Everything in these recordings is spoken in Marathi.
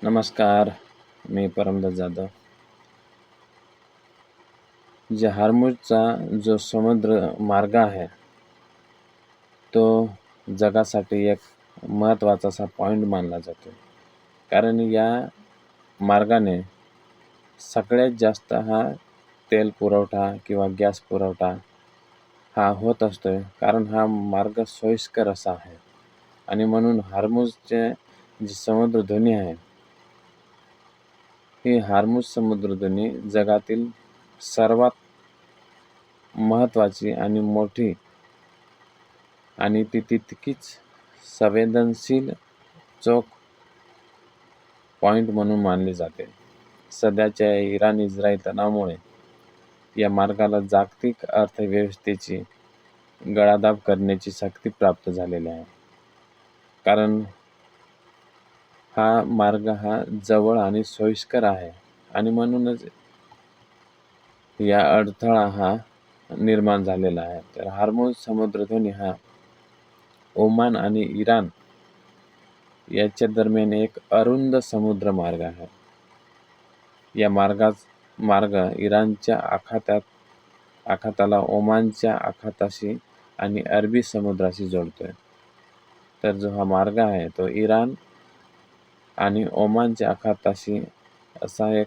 नमस्कार, मी परमदास जाधव. हार्मुजचा जो समुद्र मार्ग आहे, तो जगासाठी एक महत्त्वाचा असा पॉईंट मानला जातो. कारण या मार्गाने सगळ्यात जास्त हा तेल पुरवठा किंवा गॅस पुरवठा हा होत असतो. कारण हा मार्ग सोयीस्कर असा आहे आणि म्हणून हार्मुजचे जी समुद्रधुनी आहे, ही हार्मुज समुद्रधुनी जगातील सर्वात महत्त्वाची आणि मोठी आणि ती तितकीच संवेदनशील चोख पॉईंट म्हणून मानली जाते. सध्याच्या इराण-इस्रायल तणावामुळे या मार्गाला जागतिक अर्थव्यवस्थेची गडादाब करण्याची शक्ती प्राप्त झालेली आहे. कारण हा मार्ग हा जवळ आणि सोयीस्कर आहे आणि म्हणूनच या अडथळा हा निर्माण झालेला आहे. तर हार्मुज समुद्रधुनी हा ओमान आणि इराण याच्या दरम्यान एक अरुंद समुद्र मार्ग आहे. या मार्ग इराणच्या आखाताला ओमानच्या आखाताशी आणि अरबी समुद्राशी जोडतोय. तर जो हा मार्ग आहे तो इराण आणि ओमानच्या आखाताशी असा एक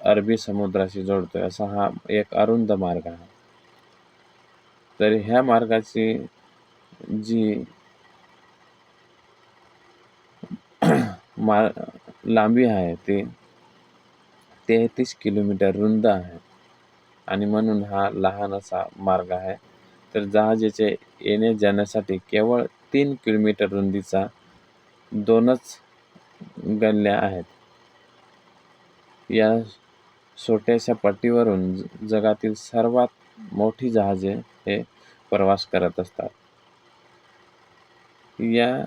अरबी समुद्राशी जोडतोय असा हा एक अरुंद मार्ग आहे. तर ह्या मार्गाची जी लांबी आहे ती 33 किलोमीटर रुंद आहे आणि म्हणून हा लहान असा मार्ग आहे. तर जहाजाचे येण्या जाण्यासाठी केवळ 3 किलोमीटर रुंदीचा 2च गल्ल्या आहेत. या छोट्याशा पट्टीवरून जगातील सर्वात मोठी जहाजे हे प्रवास करत असतात. या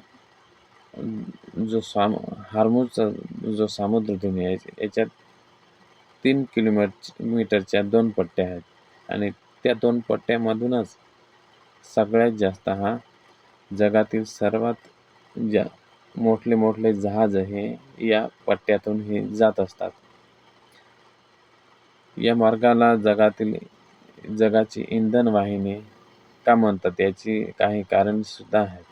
हार्मुजचा जो समुद्रधुनी आहे याच्यात 3 किलोमीटरच्या 2 पट्ट्या आहेत आणि त्या 2 पट्ट्यामधूनच सगळ्यात जास्त हा जगातील सर्वात मोठले जहाज हे या पट्ट्यातून हे जात असतात. या मार्गाला जगाची इंधन वाहिनी का म्हणतात याची काही कारण सुद्धा आहेत.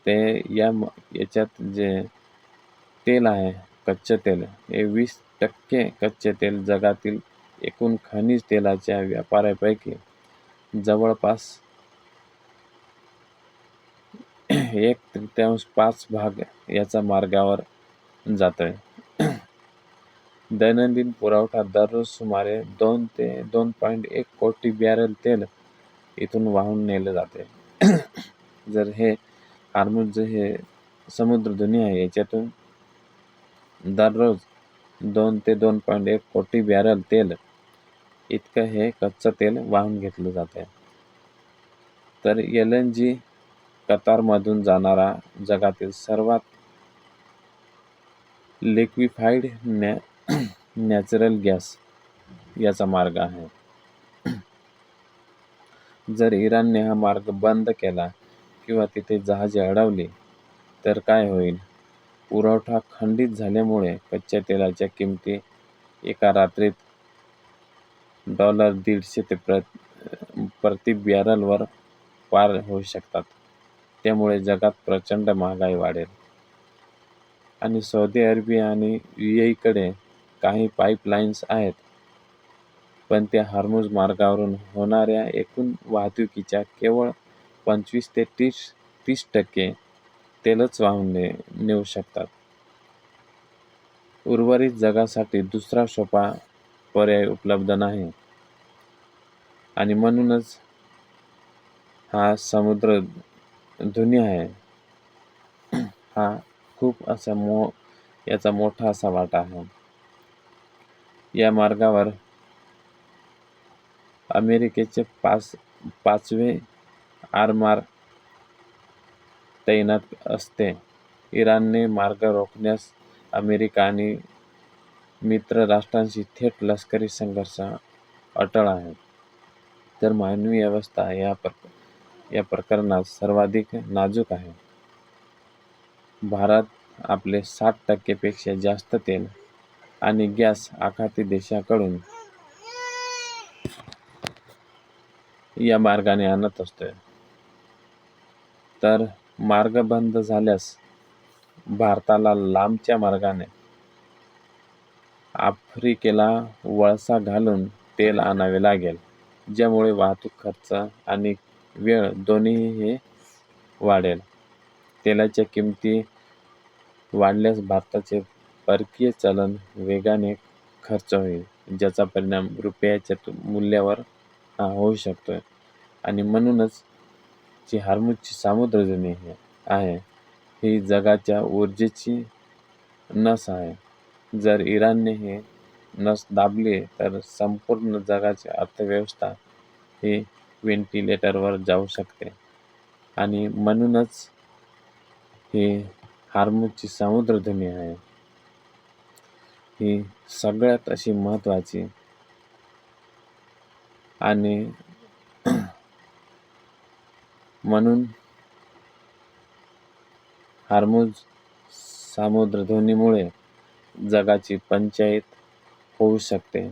ते याच्यात जे तेल आहे, कच्चे तेल, हे 20% कच्चे तेल जगातील एकूण खनिज तेलाच्या व्यापारापैकी जवळपास 1/3 5 भाग याचा मार्गावर जातोय. दैनंदिन पुरवठा दररोज सुमारे 2 ते 2.1 कोटी बॅरल तेल इथून वाहून नेले जाते. जर हे हार्मुज हे समुद्रधुनी आहे याच्यातून दररोज 2 ते 2.1 कोटी बॅरल तेल इतकं हे कच्चं तेल वाहून घेतलं जाते. तर LNG कतारमधून जाणारा जगातील सर्वात लिक्विफाईड नॅचरल गॅस याचा मार्ग आहे. जर इराणने हा मार्ग बंद केला किंवा तिथे जहाजे अडवली तर काय होईल? पुरवठा खंडित झाल्यामुळे कच्च्या तेलाच्या किमती एका रात्रीत $150 ते प्रति बॅरलवर पार होऊ शकतात. त्यामुळे जगात प्रचंड महागाई वाढेल आणि सौदी अरेबिया आणि UAEकडे काही पाईपलाईन्स आहेत, पण त्या हार्मुज मार्गावरून होणाऱ्या एकूण वाहतुकीच्या केवळ 25 ते 30% तेलच वाहून नेऊ शकतात. उर्वरित जगासाठी दुसरा सोपा पर्याय उपलब्ध नाही आणि म्हणूनच हा समुद्रधुनी आहे हा खूप असा याचा मोठा असा वाटा आहे. या मार्गावर अमेरिकेचे 5वे आरमार तैनात असते. इराणने मार्ग रोखण्यास अमेरिका आणि मित्र राष्ट्रांशी थेट लष्करी संघर्ष अटळ आहे. तर मानवी अवस्था या प्रकरणात सर्वाधिक नाजूक आहे. भारत आपले 60% पेक्षा जास्त तेल आणि गॅस आखाती देशाकडून या मार्गाने आणत असतोय. तर मार्ग बंद झाल्यास भारताला लांबच्या मार्गाने आफ्रिकेला वळसा घालून तेल आणावे लागेल, ज्यामुळे वाहतूक खर्च आणि वेळ दोन्हीही वाढेल. तेलाच्या किमती वाढल्यास भारताचे परकीय चलन वेगाने खर्च होईल, ज्याचा परिणाम रुपयाच्या मूल्यावर होऊ शकतो. आणि म्हणूनच जी हॉर्मुझची सामुद्रधुनी आहे ही जगाच्या ऊर्जेची नस आहे. जर इराणने ही नस दाबली तर संपूर्ण जगाची अर्थव्यवस्था ही व्हेंटिलेटरवर जाऊ शकते. आणि म्हणूनच ही हॉर्मुझची सामुद्रधुनी आहे ही सगळ्यात अशी महत्त्वाची आणि म्हणून हॉर्मुझ सामुद्रधुनीमुळे जगाची पंचाईत होऊ शकते.